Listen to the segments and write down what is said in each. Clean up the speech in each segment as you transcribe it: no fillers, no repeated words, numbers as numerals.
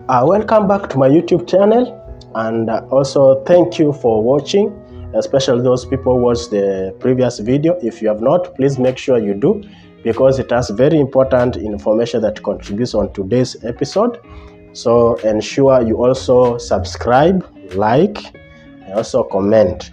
Welcome back to my YouTube channel, and also thank you for watching, especially those people who watched the previous video. If you have not, please make sure you do, because it has very important information that contributes on today's episode. So ensure you also subscribe, like, and also comment.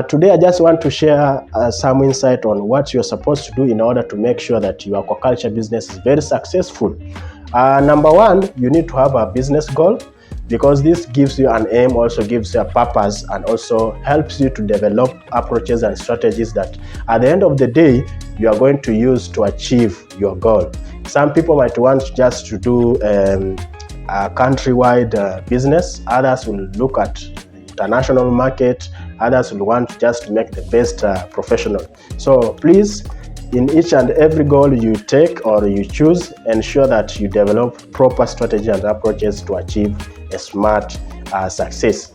Today I just want to share some insight on what you're supposed to do in order to make sure that your aquaculture business is very successful. Number one, you need to have a business goal, because this gives you an aim, also gives you a purpose, and also helps you to develop approaches and strategies that at the end of the day you are going to use to achieve your goal. Some people might want just to do a countrywide business. Others will look at international market. Others will want just to make the best professional. So please, in each and every goal you take or you choose, ensure that you develop proper strategy and approaches to achieve a smart success.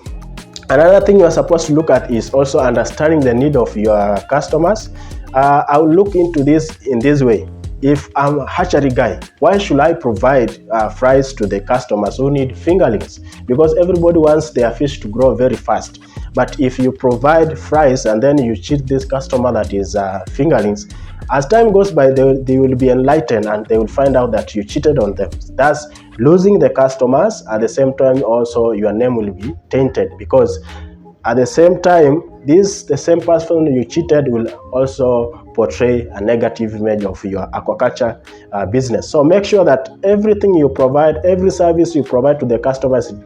Another thing you are supposed to look at is also understanding the need of your customers. I will look into this in this way. If I'm a hatchery guy, why should I provide fries to the customers who need fingerlings? Because everybody wants their fish to grow very fast. But if you provide fries and then you cheat this customer that is fingerlings, as time goes by, they will be enlightened and they will find out that you cheated on them. Thus, losing the customers. At the same time, also your name will be tainted, because at the same time, the same person you cheated will also portray a negative image of your aquaculture business. So make sure that everything you provide, every service you provide to the customers is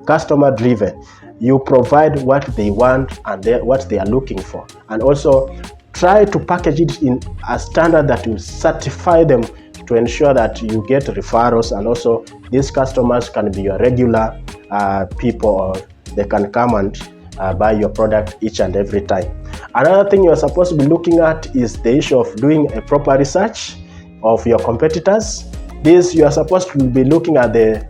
customer driven. You provide what they want and what they are looking for, and also try to package it in a standard that will certify them, to ensure that you get referrals, and also these customers can be your regular people, or they can come and buy your product each and every time. Another thing you're supposed to be looking at is the issue of doing a proper research of your competitors. This, you are supposed to be looking at the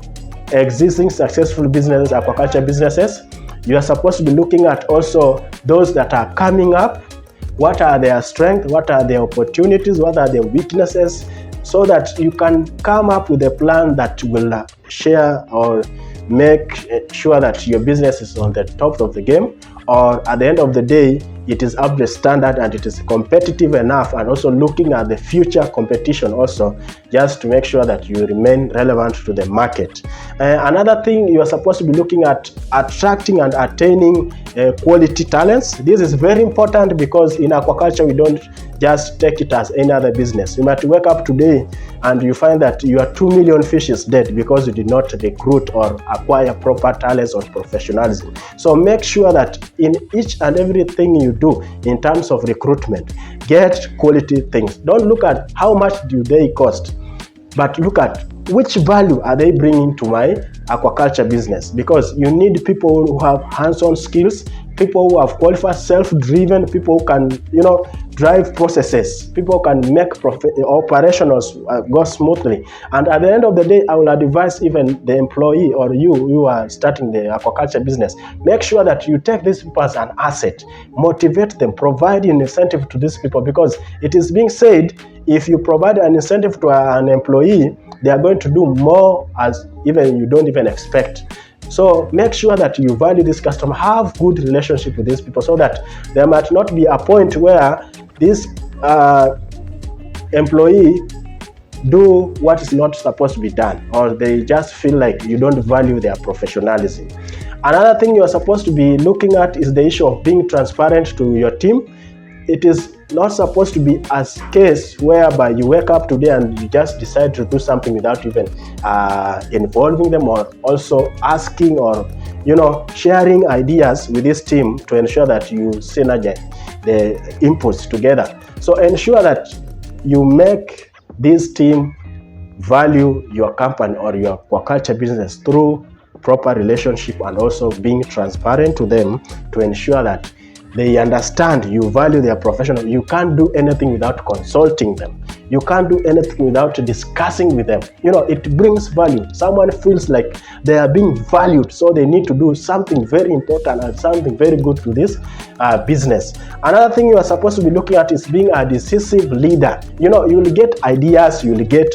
existing successful businesses, aquaculture businesses. You are supposed to be looking at also those that are coming up. What are their strengths? What are their opportunities? What are their weaknesses? So that you can come up with a plan that will share or make sure that your business is on the top of the game, or at the end of the day it is up to standard and it is competitive enough, and also looking at the future competition also, just to make sure that you remain relevant to the market. Another thing you are supposed to be looking at, attracting and attaining quality talents. This is very important, because in aquaculture we don't just take it as any other business. You might wake up today and you find that your 2 million fish is dead because you did not recruit or acquire proper talents or professionalism. So make sure that in each and everything you do in terms of recruitment, get quality things. Don't look at how much do they cost, but look at which value are they bringing to my aquaculture business, because you need people who have hands-on skills, people who have qualified, self-driven, people who can, drive processes, people who can make operationals go smoothly. And at the end of the day, I will advise even the employee, or you are starting the aquaculture business, make sure that you take these people as an asset, motivate them, provide an incentive to these people, because it is being said, if you provide an incentive to an employee, they are going to do more as even you don't even expect. So make sure that you value this customer, have good relationship with these people, so that there might not be a point where this employee do what is not supposed to be done, or they just feel like you don't value their professionalism. Another thing you are supposed to be looking at is the issue of being transparent to your team. It is not supposed to be a case whereby you wake up today and you just decide to do something without even involving them, or also asking or sharing ideas with this team to ensure that you synergize the inputs together. So ensure that you make this team value your company or your aquaculture business through proper relationship, and also being transparent to them, to ensure that they understand you value their professional. You can't do anything without consulting them. You can't do anything without discussing with them. It brings value. Someone feels like they are being valued, so they need to do something very important and something very good to this business. Another thing you are supposed to be looking at is being a decisive leader. You will get ideas, you will get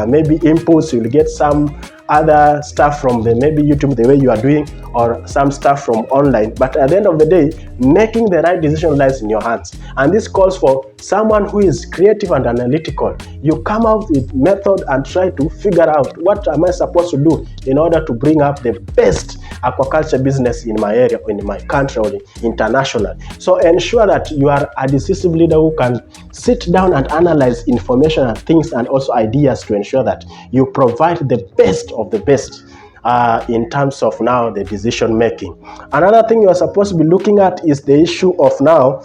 maybe inputs, you will get some other stuff from the maybe YouTube, the way you are doing, or some stuff from online. But at the end of the day, making the right decision lies in your hands. And this calls for someone who is creative and analytical. You come out with method and try to figure out, what am I supposed to do in order to bring up the best aquaculture business in my area, or in my country, or international. So ensure that you are a decisive leader who can sit down and analyze information and things, and also ideas, to ensure that you provide the best of the best in terms of now the decision making. Another thing you are supposed to be looking at is the issue of now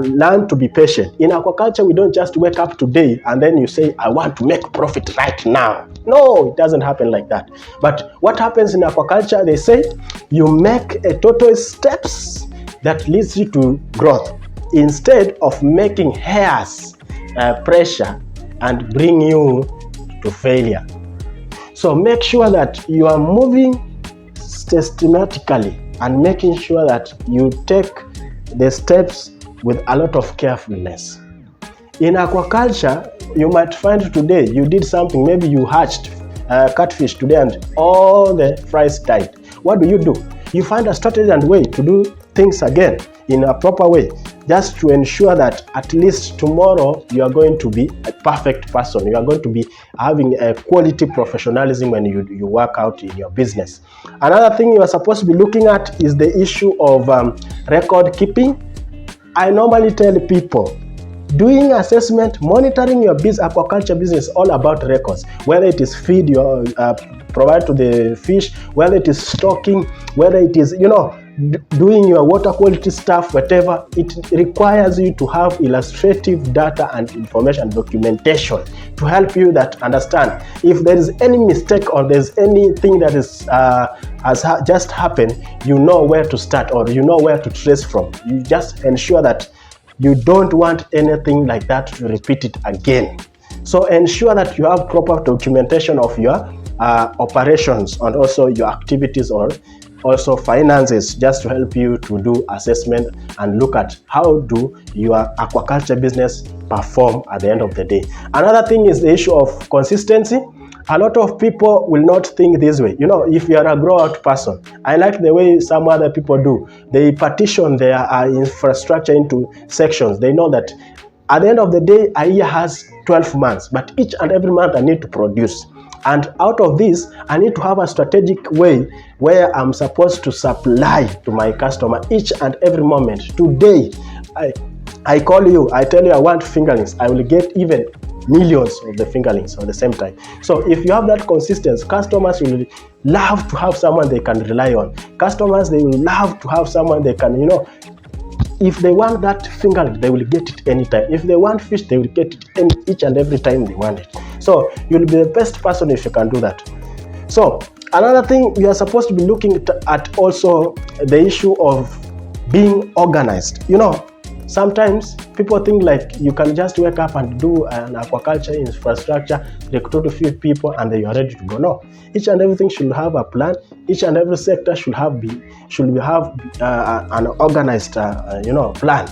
learn to be patient. In aquaculture, we don't just wake up today and then you say, I want to make profit right now. No, it doesn't happen like that. But what happens in aquaculture, they say you make a total steps that leads you to growth, instead of making hairs pressure and bring you to failure. So make sure that you are moving systematically and making sure that you take the steps with a lot of carefulness. In aquaculture, you might find today you did something, maybe you hatched catfish today and all the fries died. What do? You find a strategy and way to do things again in a proper way, just to ensure that at least tomorrow you are going to be a perfect person. You are going to be having a quality professionalism when you work out in your business. Another thing you are supposed to be looking at is the issue of record keeping. I normally tell people, doing assessment, monitoring your aquaculture business is all about records. Whether it is feed you provide to the fish, whether it is stocking, whether it is, doing your water quality stuff, whatever, it requires you to have illustrative data and information documentation to help you that understand if there is any mistake or there's anything that is has just happened, you know where to start or you know where to trace from. You just ensure that you don't want anything like that to repeat it again. So ensure that you have proper documentation of your operations and also your activities, or also finances, just to help you to do assessment and look at how do your aquaculture business perform at the end of the day. Another thing is the issue of consistency. A lot of people will not think this way. If you are a grow out person, I like the way some other people do. They partition their infrastructure into sections. They know that at the end of the day, a year has 12 months, but each and every month I need to produce. And out of this, I need to have a strategic way where I'm supposed to supply to my customer each and every moment. Today, I call you, I tell you I want fingerlings. I will get even millions of the fingerlings at the same time. So if you have that consistency, customers will love to have someone they can rely on. Customers, they will love to have someone they can, if they want that fingerling, they will get it anytime. If they want fish, they will get it each and every time they want it. So you'll be the best person if you can do that. So another thing we are supposed to be looking at also the issue of being organized. Sometimes people think like you can just wake up and do an aquaculture infrastructure, recruit a few people, and then you are ready to go. No, each and everything should have a plan. Each and every sector should have an organized plan.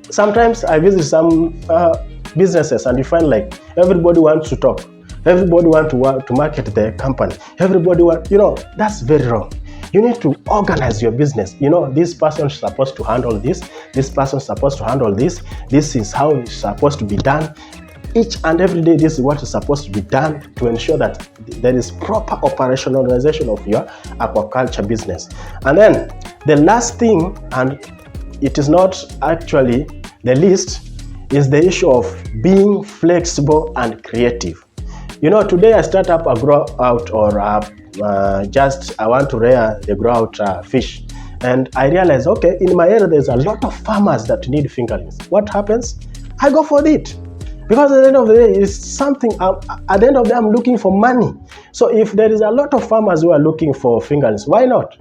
Sometimes I visit some businesses and you find like everybody wants to talk, everybody wants to market their company, everybody that's very wrong. You need to organize your business. This person is supposed to handle this person is supposed to handle this is how it's supposed to be done. Each and every day, this is what is supposed to be done to ensure that there is proper operationalization of your aquaculture business. And then the last thing, and it is not actually the least, is the issue of being flexible and creative. Today I start up a grow out, or I want to rear the grow out fish, and I realize, okay, in my area there's a lot of farmers that need fingerlings. What happens? I go for it, because at the end of the day, it's something. At the end of the day, I'm looking for money. So if there is a lot of farmers who are looking for fingerlings, why not?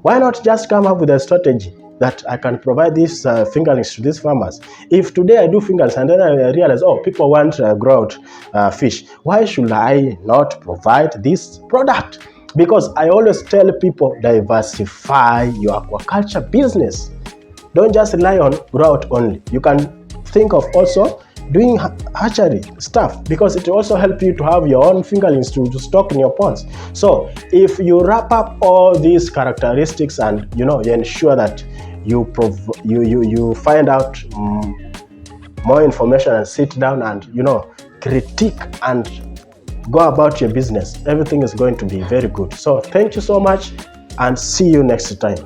Why not just come up with a strategy that I can provide these fingerlings to these farmers? If today I do fingerlings and then I realize, people want grow out fish, why should I not provide this product? Because I always tell people, diversify your aquaculture business. Don't just rely on grow out only. You can think of also doing hatchery stuff, because it will also help you to have your own fingerlings to stock in your ponds. So if you wrap up all these characteristics and you ensure that you find out more information and sit down and critique and go about your business, everything is going to be very good. So thank you so much and see you next time.